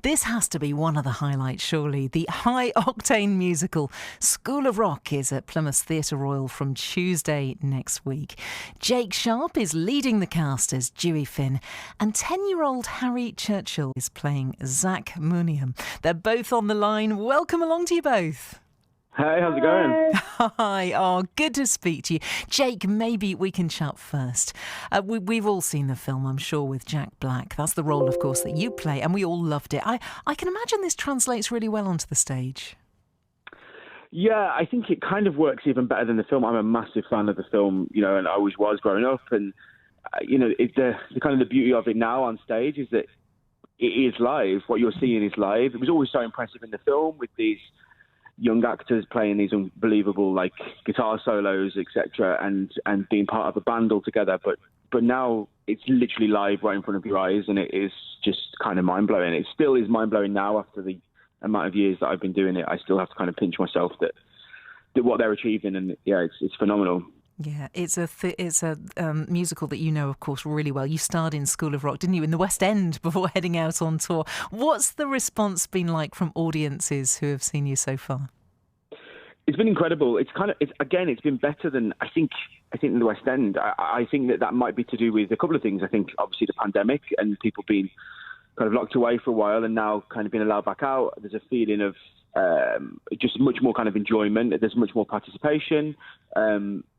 This has to be one of the highlights, surely. The high-octane musical School of Rock is at Plymouth's Theatre Royal from Tuesday next week. Jake Sharp is leading the cast as Dewey Finn, and 10-year-old Harry Churchill is playing Zack. They're both on the line. Welcome along to you both. Hey, how's it going? Hi, oh, good to speak to you. Jake, maybe we can chat first. We've all seen the film, I'm sure, with Jack Black. That's the role, of course, that you play, and we all loved it. I can imagine this translates really well onto the stage. Yeah, I think it kind of works even better than the film. I'm a massive fan of the film, and I always was growing up. And, the kind of the beauty of it now on stage is that it is live. What you're seeing is live. It was always so impressive in the film with these young actors playing these unbelievable guitar solos, etc., and being part of a band altogether. But now it's literally live right in front of your eyes, and it is just kind of mind blowing. It still is mind blowing now after the amount of years that I've been doing it. I still have to kind of pinch myself that what they're achieving, and yeah, it's phenomenal. Yeah, it's a musical that you know, of course, really well. You starred in School of Rock, didn't you, in the West End before heading out on tour. What's the response been like from audiences who have seen you so far? It's been incredible. It's been better than I think in the West End. I think that might be to do with a couple of things. I think obviously the pandemic and people being kind of locked away for a while and now kind of being allowed back out. There's a feeling of just much more kind of enjoyment. There's much more participation.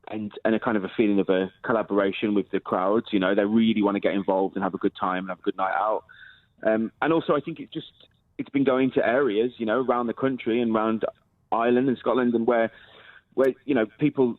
And a kind of a feeling of a collaboration with the crowds. They really want to get involved and have a good time and have a good night out. And also, I think it's been going to areas, around the country and around Ireland and Scotland, and where people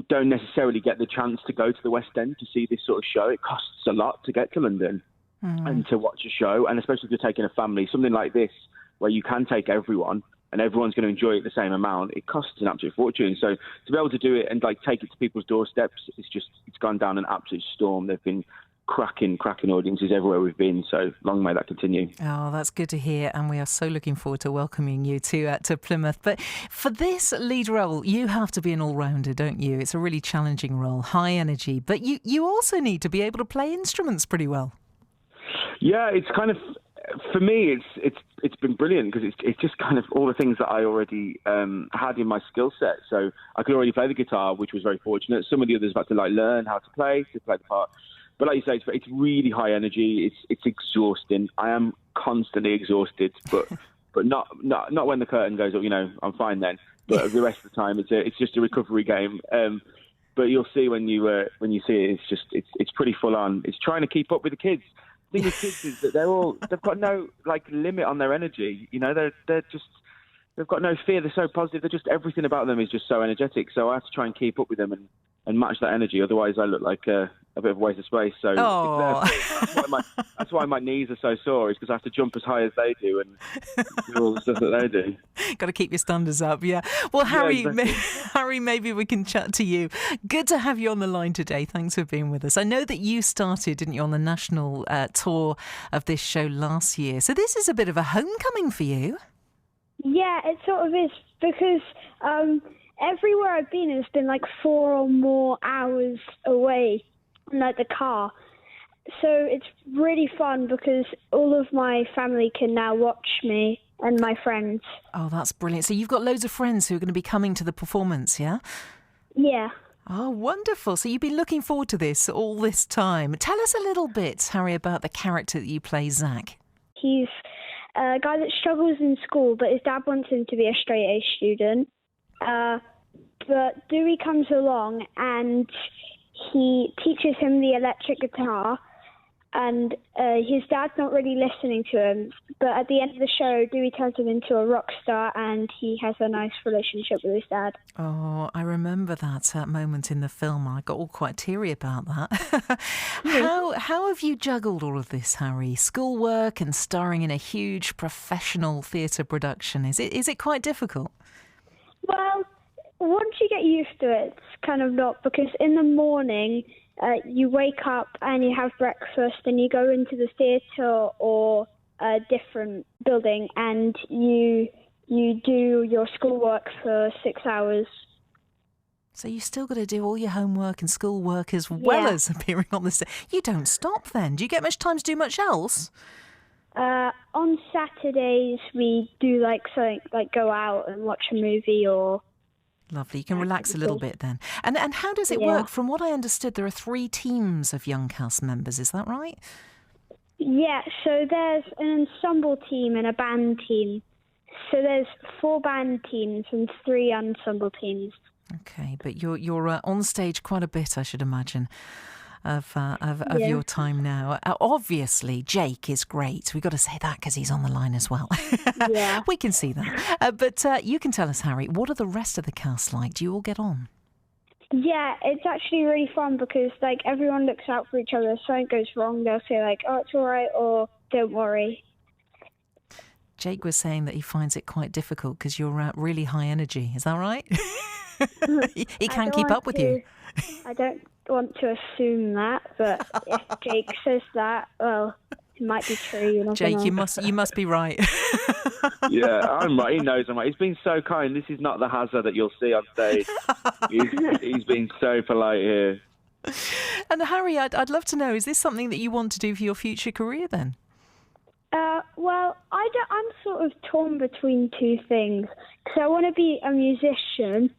don't necessarily get the chance to go to the West End to see this sort of show. It costs a lot to get to London and to watch a show, and especially if you're taking a family, something like this where you can take everyone and everyone's going to enjoy it the same amount, it costs an absolute fortune. So to be able to do it and take it to people's doorsteps, it's gone down an absolute storm. They've been cracking audiences everywhere we've been. So long may that continue. Oh, that's good to hear. And we are so looking forward to welcoming you to Plymouth. But for this lead role, you have to be an all-rounder, don't you? It's a really challenging role, high energy. But you also need to be able to play instruments pretty well. Yeah, it's kind of... For me, it's been brilliant because it's just kind of all the things that I already had in my skill set. So I could already play the guitar, which was very fortunate. Some of the others had to learn how to play the part. But like you say, it's really high energy. It's exhausting. I am constantly exhausted, but not when the curtain goes up. I'm fine then. But the rest of the time, it's just a recovery game. But you'll see when you see it, it's pretty full on. It's trying to keep up with the kids. The thing with kids is that they've got no limit on their energy. They've got no fear. They're so positive. They're just, everything about them is just so energetic. So I have to try and keep up with them and match that energy. Otherwise, I look like a bit of a waste of space. So that's why my knees are so sore, is because I have to jump as high as they do and do all the stuff that they do. Got to keep your standards up, yeah. Well, Harry, yeah, exactly. Harry, maybe we can chat to you. Good to have you on the line today. Thanks for being with us. I know that you started, didn't you, on the national tour of this show last year. So this is a bit of a homecoming for you. Yeah, it sort of is, because everywhere I've been has been 4 or more hours away in the car. So it's really fun because all of my family can now watch me and my friends. Oh, that's brilliant. So you've got loads of friends who are going to be coming to the performance, yeah? Yeah. Oh, wonderful. So you've been looking forward to this all this time. Tell us a little bit, Harry, about the character that you play, Zack. He's a guy that struggles in school, but his dad wants him to be a straight-A student. But Dewey comes along and he teaches him the electric guitar, and his dad's not really listening to him. But at the end of the show, Dewey turns him into a rock star, and he has a nice relationship with his dad. Oh, I remember that moment in the film. I got all quite teary about that. How have you juggled all of this, Harry? Schoolwork and starring in a huge professional theatre production. Is it quite difficult? Well, once you get used to it, it's kind of not, because in the morning you wake up and you have breakfast and you go into the theatre or a different building and you do your schoolwork for 6 hours. So you still got to do all your homework and schoolwork as well as appearing on the stage. You don't stop then. Do you get much time to do much else? On Saturdays, we do like something like go out and watch a movie or... Lovely. You can relax a little bit then. And how does it work? From what I understood, there are 3 teams of young cast members. Is that right? Yeah, so there's an ensemble team and a band team. So there's 4 band teams and 3 ensemble teams. Okay, but you're on stage quite a bit, I should imagine, of your time now. Obviously, Jake is great. We've got to say that because he's on the line as well. Yeah. We can see that. But you can tell us, Harry, what are the rest of the cast like? Do you all get on? Yeah, it's actually really fun because, like, everyone looks out for each other. If something goes wrong, they'll say, like, oh, it's all right, or don't worry. Jake was saying that he finds it quite difficult because you're really high energy. Is that right? He can't keep up with you. I don't want to assume that, but if Jake says that, well, it might be true. You know, Jake, you must be right. Yeah, I'm right. He knows I'm right. He's been so kind. This is not the hazard that you'll see on stage. He's been so polite here. And Harry, I'd love to know, is this something that you want to do for your future career then? Well, I'm sort of torn between 2 things. Because I want to be a musician,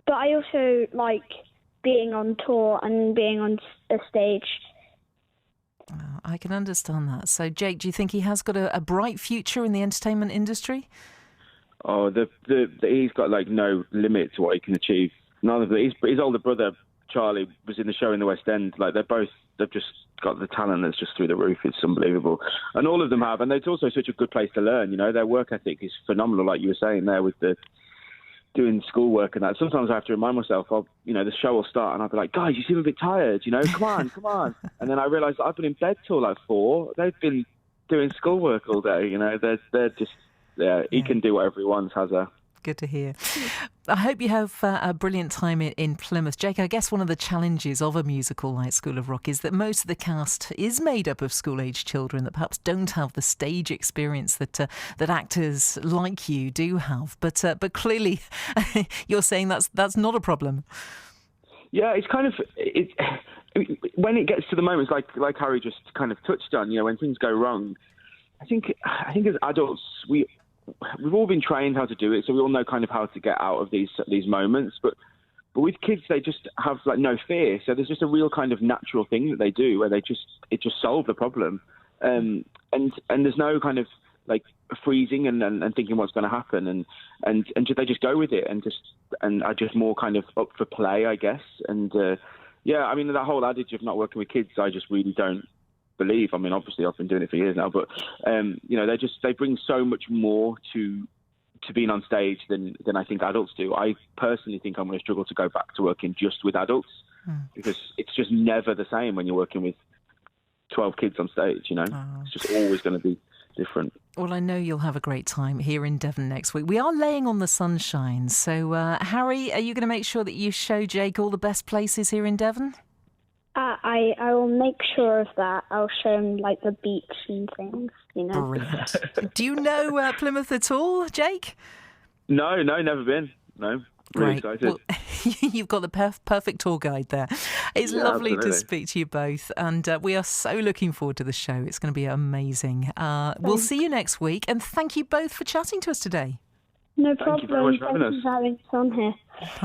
but I also like being on tour and being on a stage. I can understand that. So, Jake, do you think he has got a bright future in the entertainment industry? Oh, he's got like no limit to what he can achieve. None of his older brother Charlie was in the show in the West End. Like they've just got the talent that's just through the roof. It's unbelievable, and all of them have. And it's also such a good place to learn. You know, their work ethic is phenomenal. Like you were saying there with the doing schoolwork and that. Sometimes I have to remind myself, the show will start and I'll be like, guys, you seem a bit tired, come on. And then I realise I've been in bed till like 4. They've been doing schoolwork all day, they're just, he can do whatever he wants, has a... Good to hear. I hope you have a brilliant time in Plymouth. Jake, I guess one of the challenges of a musical like School of Rock is that most of the cast is made up of school-age children that perhaps don't have the stage experience that actors like you do have. But clearly, you're saying that's not a problem. Yeah, it's kind of when it gets to the moments like Harry just kind of touched on. When things go wrong, I think as adults we've all been trained how to do it, so we all know kind of how to get out of these moments. But with kids, they just have like no fear. So there's just a real kind of natural thing that they do where it just solve the problem. And there's no kind of like freezing and thinking what's going to happen. And they just go with it and are just more kind of up for play, I guess. And that whole adage of not working with kids, I just really don't believe. I mean, obviously I've been doing it for years now, but they bring so much more to being on stage than I think adults do. I personally think I'm going to struggle to go back to working just with adults because it's just never the same when you're working with 12 kids on stage. It's just always going to be different. Well, I know you'll have a great time here in Devon next week. We are laying on the sunshine, so Harry, are you going to make sure that you show Jake all the best places here in Devon? I will make sure of that. I'll show him like the beach and things, Brilliant. Do you know Plymouth at all, Jake? No, never been. No. Really excited. Well, you've got the perfect tour guide there. It's lovely absolutely. to speak to you both, and we are so looking forward to the show. It's going to be amazing. We'll see you next week, and thank you both for chatting to us today. No problem. Thank you very much for having us. Thanks for having us on here.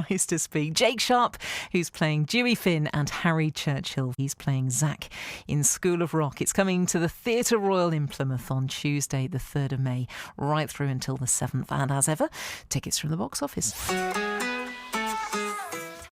Nice to speak. Jake Sharp, who's playing Dewey Finn, and Harry Churchill. He's playing Zack in School of Rock. It's coming to the Theatre Royal in Plymouth on Tuesday, the 3rd of May, right through until the 7th. And as ever, tickets from the box office.